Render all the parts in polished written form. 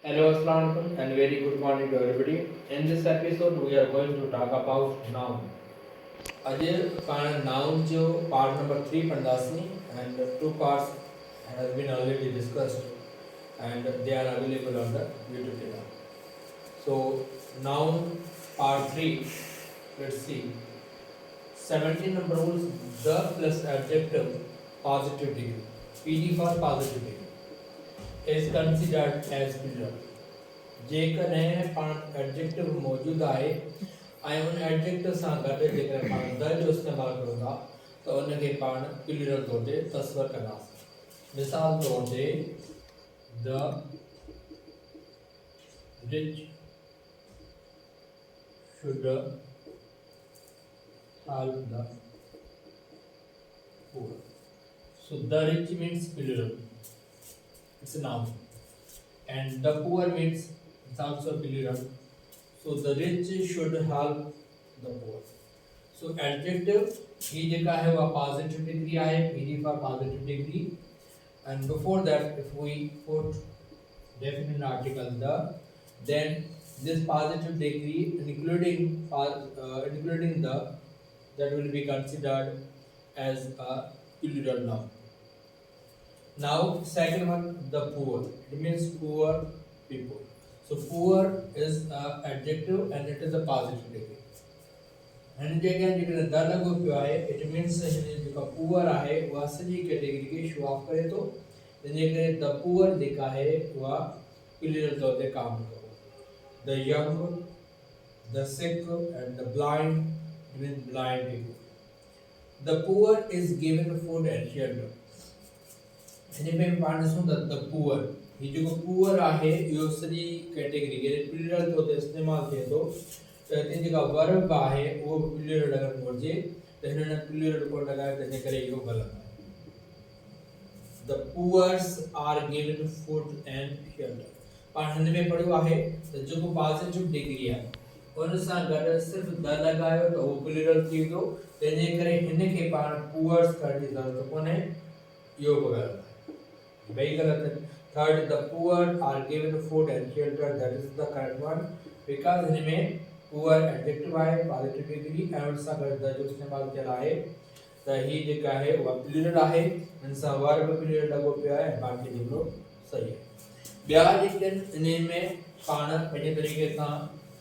Hello, Assalamualaikum, and very good morning to everybody. In this episode, we are going to talk about noun. अॼु पाण noun जो part number 3 पढ़ंदासीं and two parts has been already discussed and they are available on the YouTube channel. So noun part 3, let's see. 17 number rules, the plus adjective positive degree. PD for positive degree is considered as plural. जेकॾहिं पाण adjective मौजूदु आहे ऐं उन adjective सां गॾु जेकॾहिं पाण द जो इस्तेमालु कयूं था त उनखे पाण प्लूरल तौर ते तस्वर कंदासीं। मिसाल तौर ते the rich should help the poor. So the rich means plural, it's a noun, and the poor means it's also plural. So the rich should help the poor. So adjective ही जगह है वह positive degree है, PD for positive degree, and before that if we put definite article the, then this positive degree including the, that will be considered as a plural noun. Now second one, the poor. It means poor people. So poor is a adjective and it is a positive degree. And again जेकॾहिं the लॻो पियो आहे, it means हिन जेका poor आहे उहा सॼी category खे शो ऑफ करे थो, जंहिंजे करे द poor जेका आहे उहा प्लूरल तौर ते काम कयो। The young, the sick and the blind, means blind people. The poor is given food and shelter. हिन में पाण ॾिसूं त द पुअर, ही जेको पुअर आहे इहो सॼी कैटेगरी खे प्लूरल तौर ते इस्तेमालु थिए थो, त हिते जेका वर्ब आहे उहो बि प्लूरल लॻणु घुरिजे, त हिन प्लूरल कोन लॻायो तंहिंजे करे इहो ग़लति आहे। The poors are given food and shelter. पाण हिन में पढ़ियो आहे त जेको पॉजिटिव डिग्री आहे उन सां गॾु सिर्फ़ द लॻायो त उहो प्लूरल थी वेंदो, तंहिंजे करे हिन खे पाण पुअर्स करण जी ज़रूरत कोन्हे, इहो बि ग़लति आहे। Very correct. Third, the poor are given food and shelter. That is the correct one. Because इनमें poor adjective है, positive degree, and सां गॾु द जो इस्तेमालु थियल आहे, त ही जेका आहे उहा प्लूरल आहे, इन सां वर्ब प्लूरल लॻो पियो आहे, बाक़ी जुमिलो सही आहे। ॿिया जेके इनमें पाण पंहिंजे तरीक़े सां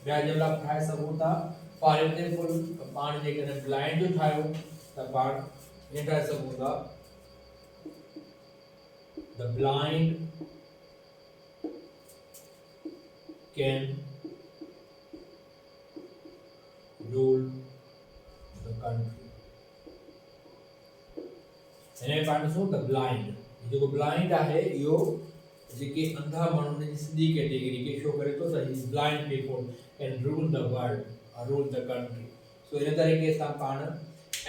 ॿिया जुमिला ठाहे सघूं था। फॉर एग्जाम्पल पाण जेकॾहिं ब्लाइंड जो ठाहियूं त पाण हीअं ठाहे सघूं था, the blind can rule the country. हिन पाण ॾिसूं त ब्लाइंड, जेको ब्लाइंड आहे इहो जेके अंधा माण्हू जी सिधी कैटेगरी खे शो करे थो त ही blind people can rule the world, rule the country. So इन तरीक़े सां पाण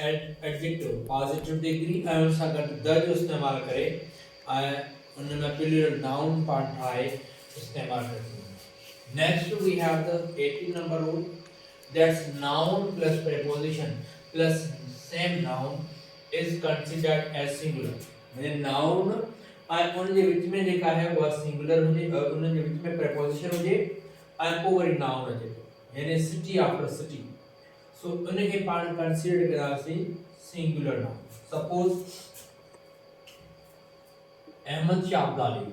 एडजेक्टिव पॉजिटिव डिग्री ऐं उन सां गॾु द जो इस्तेमालु करे ऐं उनमें प्लूरल नाउन पार्ट ठाहे इस्तेमालु करते। Next we have the 18 number rule, that's noun plus preposition plus same noun is considered as singular. यानी नाउन ऐं उन जे विच में जेका है उहा सिंगुलर हुजे, उन जे विच में प्रीपोजिशन हुजे ऐं पोइ वरी नाउन अचे थो, यानी सिटी आफ्टर सिटी। सो उनखे पाण कंसीडर कंदासीं singular noun. Suppose Ahmad Shah Abdali,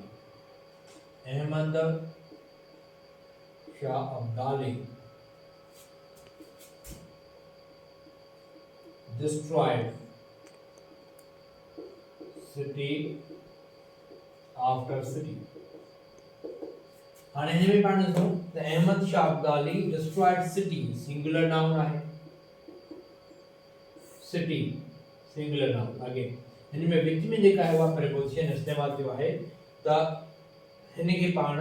Ahmad Shah Abdali destroyed city after city। हाणे हिन में पाण ॾिसूं त Ahmad Shah Abdali destroyed city singular noun आहे, सिटी सिंगुलर नाउन। अगेन हिन में विच में जेका है उहा प्रीपोजिशन इस्तेमालु थियो आहे त हिन खे पाण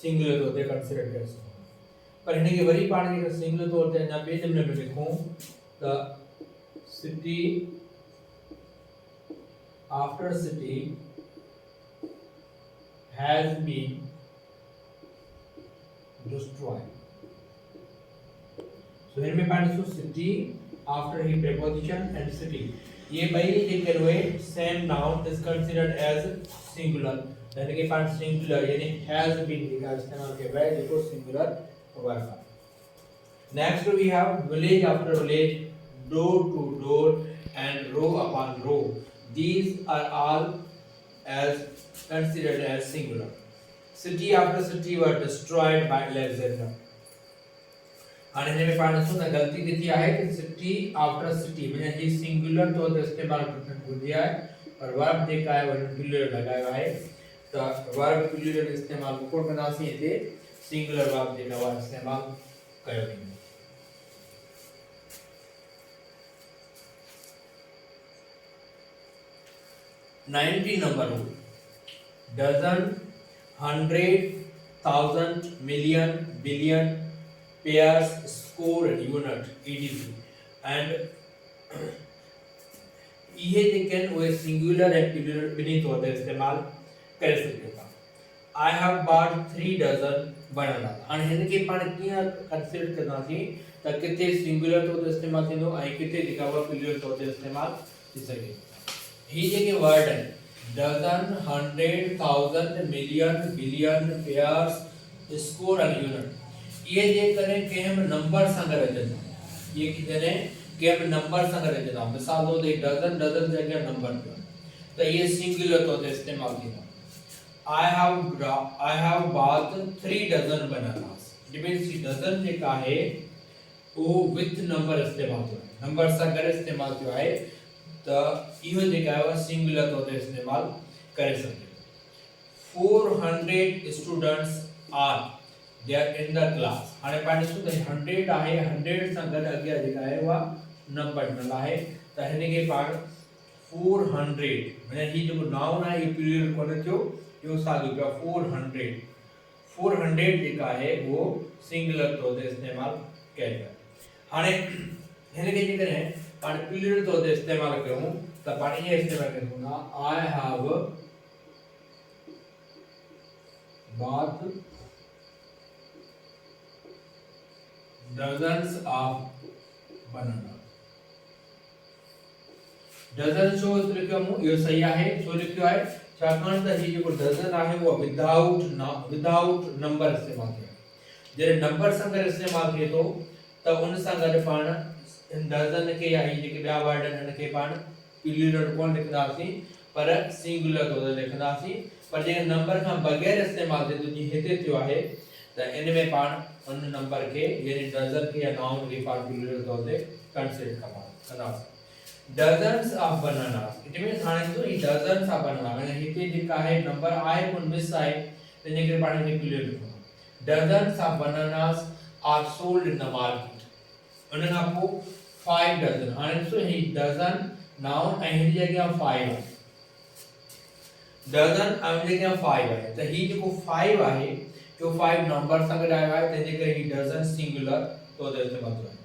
सिंगुलर तौर ते कंसीडर करे सघूं। पर हिन खे वरी पाण जेका सिंगुलर तौर ते अञा ॿिए जुमिले में लिखूं त city after city has been destroyed। So हिन में पाण ॾिसूं city after he preposition and city, ये ॿई जेके हुए same noun is considered as singular, यानी कि पाण सिंगुलर यानी हैज बीन का इस्तेमाल कयो आहे जेको सिंगुलर वर्ब आहे। Next we have village after village, door to door and row upon row. These are all as considered as singular. City after city were destroyed by Alexander. आणि हिन में पाण ॾिसूं त ग़लती किथे आहे कि सिटी आफ्टर सिटी माने ही सिंगुलर तौर ते इस्तेमाल करणु घुरिजे आहे पर वर्ब जेका आहे वरी प्लूरल लॻायो आहे त वर्ब प्लूरल इस्तेमाल कोन कंदासीं हिते सिंगुलर वर्ब जेका आहे इस्तेमाल कयो वेंदो। 90 number rule. Dozen, hundred, thousand, million, billion, pairs, score and unit, etc. And ये जेके वो सिंगुलर एंड प्लूरल बिनी तौर ते इस्तेमाल करे सघे था। I have bought 3 dozen bananas। हाणे हिन खे पाण कीअं कंसीडर कंदासीं त किथे सिंगुलर तौर ते इस्तेमाल थींदो ऐं किथे जेका उहा प्लूरल तौर ते इस्तेमाल थी सघे। ही जेके वर्ड है dozen, hundred, thousand, million, billion, pairs, score and unit ये जे करे केम नंबर सां गॾु अचनि ये की जने केम नंबर सां गॾु अचनि मिसाल तो दे डजन डजन जगह नंबर त ये सिंगुलर तौर ते इस्तेमाल थींदो। I have bought 3 dozen bananas। It means dozen जेका है वो विथ नंबर इस्तेमाल थियो नंबर सां गॾु इस्तेमाल थियो आहे त इहो जेका आहे सिंगुलर तौर ते इस्तेमाल करे सघे। 400 students are they are in the class. हाणे पाण ॾिसूं त 100 आहे 100 सां गॾु अॻियां जेका आहे उहा नंबर ॾिनल आहे त हिन खे पाण 400 माने ही जेको नाउन आहे इहो प्लूरल कोन थियो इहो साॻियो पियो 400 जेका आहे उहो सिंगुलर तौर ते इस्तेमाल कयो आहे। हाणे हिन खे जेकॾहिं पाण प्लूरल तौर ते इस्तेमाल कयूं त पाण ये इस्तेमाल करूंगा I have bought dozens of bananas। Dozen छो लिखियो मूं इहो सही आहे छो लिखियो आहे छाकाणि त ही जेको डजन आहे उहो विदाउट नंबर इस्तेमाल थियो जॾहिं नंबर सां गॾु इस्तेमाल थिए थो त उन सां गॾु पाण डजन के या ही जेके ॿिया वर्ड आहिनि हिन खे पाण प्लूरल कोन लिखंदासीं पर सिंगुलर तौर ते लिखंदासीं पर जे नंबर खां बग़ैर इस्तेमाल थिए थो जीअं हिते थियो आहे त इन में पाण उन नंबर खे यानी डजन के या नाउन खे पाण प्लूरल तौर ते कंसीडर कंदासीं। Dozens of bananas it means हाणे तो ही डजन्स ऑफ बनाना माने हिते जेका आहे नंबर आहे कोन मिस आहे तने करे पाण खे प्लूरल लिखूं। Dozens of bananas are sold in the market. उन खां पोइ 5 डजन हाणे ॾिसो ही डजन नाउन ऐं हिन जी जॻह 5 आहे डजन ऐं हिन जी जॻह 5 आहे त ही जेको 5 आहे जो 5 नंबर सां गॾु आयो आहे तंहिंजे करे ही डजन सिंगुलर तौर ते इस्तेमाल थियो आहे।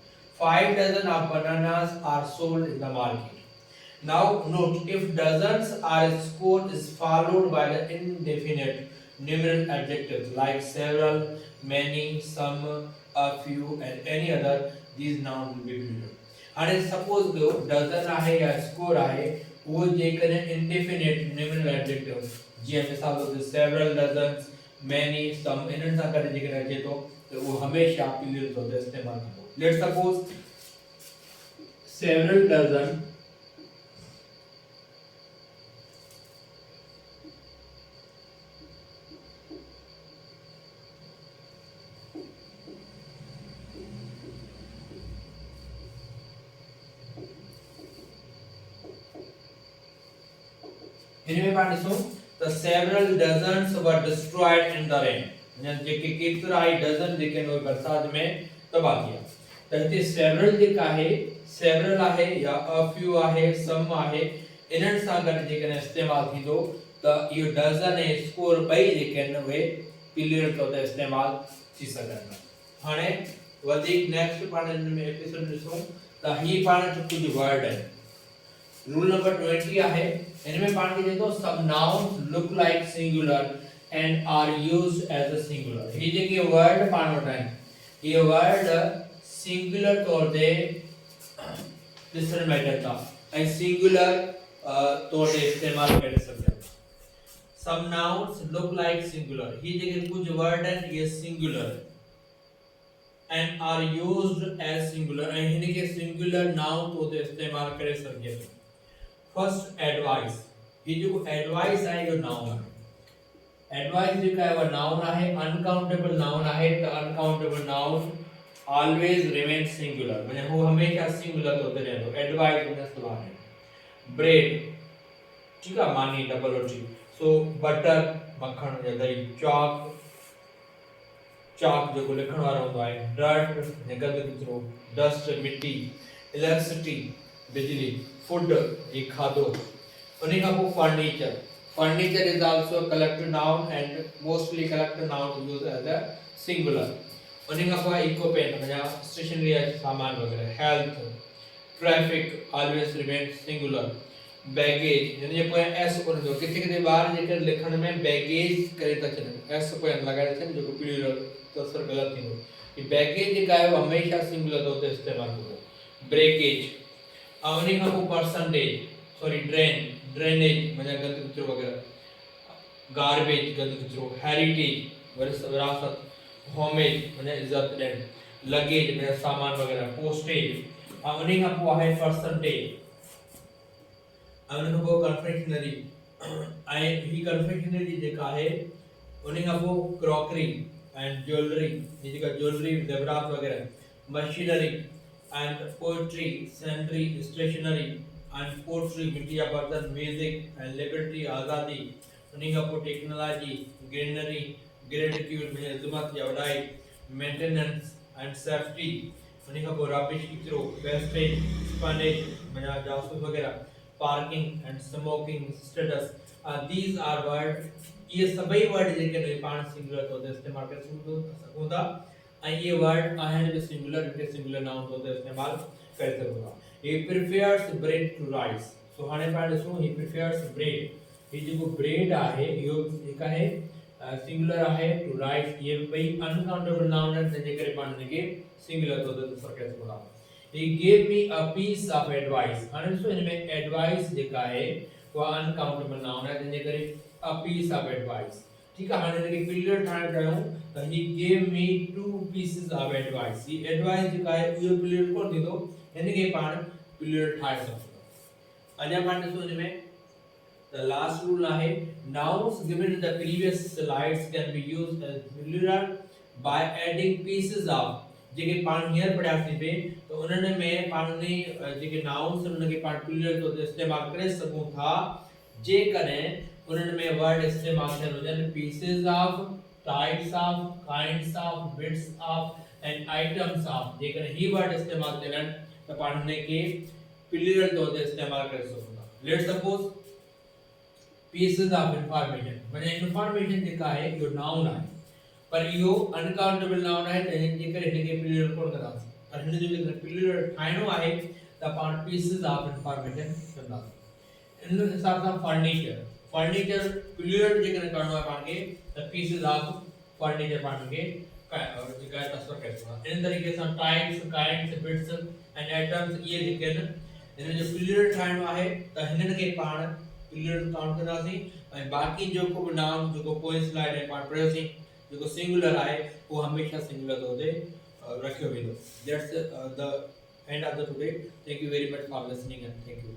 5 dozen of bananas are sold in the market। Now note if dozens are a score is followed by the indefinite numeral adjectives like several, many, some, a few and any other these nouns will be plural। हाणे suppose कयो dozen आहे या score आहे वो जेकॾहिं indefinite numeral adjective जीअं मिसाल तौर ते several dozens, many, some इन्हनि सां गॾु जेकॾहिं अचे थो त उहो हमेशा प्लूरल तौर ते इस्तेमाल थींदो। Let's suppose several dozen इनमें पाण ॾिसूं त several dozens were destroyed in the rain जेके केतिरा ई डज़न जेके नो बरसात में तबाह किया त हिते several जेका आहे several आहे या a few आहे some आहे इन्हनि सां गॾु जेकॾहिं इस्तेमाल थींदो त इहो डज़न ऐं स्कोर ॿई जेके आहिनि उहे प्लूरल तौर ते इस्तेमाल थी सघनि। हाणे वधीक नेक्स्ट पाण हिन में एपिसोड ॾिसूं त ही पाण कुझु वर्ड आहिनि। रूल नंबर 20 आहे इनमें पाण खे चए थो some nouns look like singular and are used as a singular. ही जेके वर्ड पाण वटि आहिनि ये वर्ड सिंगुलर तौर ते ॾिसण में अचनि था ऐं सिंगुलर तौर ते इस्तेमाल करे सघिया। Some nouns look like singular, ही जेके कुछ वर्ड आहिनि इहे singular and are used as singular ऐं हिन खे सिंगुलर नाउन तौर ते इस्तेमाल करे सघिजे थो। फर्स्ट एडवाइस, ही जेको एडवाइस आहे इहो नाउन आहे। एडवाइस जेका आहे उहा नाउन आहे, अनकाउंटेबल नाउन आहे, त uncountable noun always remain singular, माने हू हमेशा सिंगुलर तौर ते रहंदो। एडवाइस उन सवाल है। ब्रेड, ठीक आहे, मानी डबल रोटी। सो बटर मक्खण या दही। चॉक, चाक जेको लिखण वारो हूंदो आहे। डर्ट गंद किचरो। डस्ट मिट्टी। इलेक्ट्रिसिटी बिजली। फूड ही खाधो। उन्हीं खां पोइ furniture, furniture is also collective noun and mostly collective noun use as a singular. उन्हीं खां पोइ इक्विपमेंट माना स्टेशनरी सामान वगैरह। Health, traffic always remain singular. Baggage, हिन जे पोयां एस कोन हूंदो, किथे किथे ॿार जेके लिखण में बैगेज करे था छॾनि, एस पोयां लॻाए था छॾनि, जेको प्लूरल त असर ग़लति थींदो। ही बैगेज जेका आहे उहा हमेशा सिंगुलर तौर ते इस्तेमालु कबो। ब्रेकेज, ऐं उन खां पोइ परसेंटेज, सॉरी ड्रेन, ड्रेनेज माना गंद किचरो वग़ैरह। गार्बेज गंद किचरो। हेरिटेज विरासत। होमेज माना इज़त ॾियणु। लगेज माना सामान वग़ैरह। पोस्टेज, ऐं उन खां पोइ आहे परसेंटेज, उन खां पोइ कन्फेक्शनरी, ऐं ही कन्फेक्शनरी जेका आहे उन खां पोइ क्रॉकरी एंड ज्वेलरी, ये जेका ज्वेलरी ज़ेवरात वग़ैरह। Machinery and poetry, sanitary, stationery and pottery मिट्टी जा बर्तन। म्यूजिक एंड लिबर्टी आज़ादी। उन खां पोइ टेक्नोलॉजी, ग्रीनरी, ग्रेटिट्यूड में इज़्ज़त या वॾाई। मेंटेनेंस एंड सेफ्टी, उन खां पोइ रबिश किचरो। वेस्टेज, स्पनेज माना जासूस वग़ैरह। Parking and smoking status, these are word, ये सभई वर्ड जेके पाण सिंगुलर तौर ते इस्तेमाल करे सघूं था, ऐं ये वर्ड आहिनि बि सिंगुलर, जेके सिंगुलर नाउन तौर ते इस्तेमाल करे सघूं था। ही प्रिफेयर्स ब्रेड टू राइस, सो हाणे पाण ॾिसूं ही प्रिफेयर्स ब्रेड, ही जेको ब्रेड आहे इहो हिकु आहे सिंगुलर आहे। टू राइस, ये ॿई अनकाउंटेबल नाउन आहिनि, तंहिंजे करे पाण हिनखे सिंगुलर तौर ते इस्तेमाल करे सघूं था। He gave me a piece of advice, हाणे ॾिसो हिन में एडवाइस जेका आहे उहा अनकाउंटेबल नाउन आहे, तंहिंजे करे a piece of advice, ठीकु आहे। हाणे हिनखे प्लूरल ठाहिणु चाहियूं त he gave me 2 pieces of advice, he advice जेका आहे इहो प्लूरल कोन थींदो, हिनखे पाण प्लूरल ठाहे सघूं था। अञा पाण ॾिसो हिन में the last rule आहे nouns given in the previous slides can be used as plural by adding pieces of, जेके पाण हींअर पढ़ियासीं पे तो उन्हनि में पाण जेके नाउन्स उनखे पाण प्लूरल तौर ते इस्तेमाल करे सघूं था जेकॾहिं उन्हनि में वर्ड इस्तेमाल थियल हुजनि pieces of, types of, kinds of, bits of and items of, जेकॾहिं ही वर्ड इस्तेमाल थियल आहिनि त पाण हुनखे प्लूरल तौर ते इस्तेमाल करे सघूं था। Let's suppose pieces of information, माने इंफॉर्मेशन जेका आहे इहो नाउन आहे, पर इहो अनकाउंटेबल नाउन आहे, तंहिंजे करे हिनखे प्लूरल कोन कंदासीं, पर हिन जो जेकॾहिं प्लूरल ठाहिणो आहे त पाण पीसेस ऑफ इंफॉर्मेशन कंदासीं। इन हिसाब सां फर्नीचर, फर्नीचर प्लूरल जेकॾहिं करणो आहे पाण खे त पीसेस ऑफ फर्नीचर पाण खे जेका आहे तस्वर करे सघूं था। इन तरीक़े सां types, kinds, bits and items इहे जेके आहिनि हिन जो प्लूरल ठाहिणो आहे त हिननि खे पाण प्लूरल काउंट कंदासीं, ऐं बाक़ी जेको बि नाउन जेको पोइ स्लाइड में पाण पढ़ियोसीं जेको सिंगुलर आहे वो हमेशा सिंगुलर तौर ते रखियो वेंदो। That's the end of the today. Thank you very much for listening and thank you.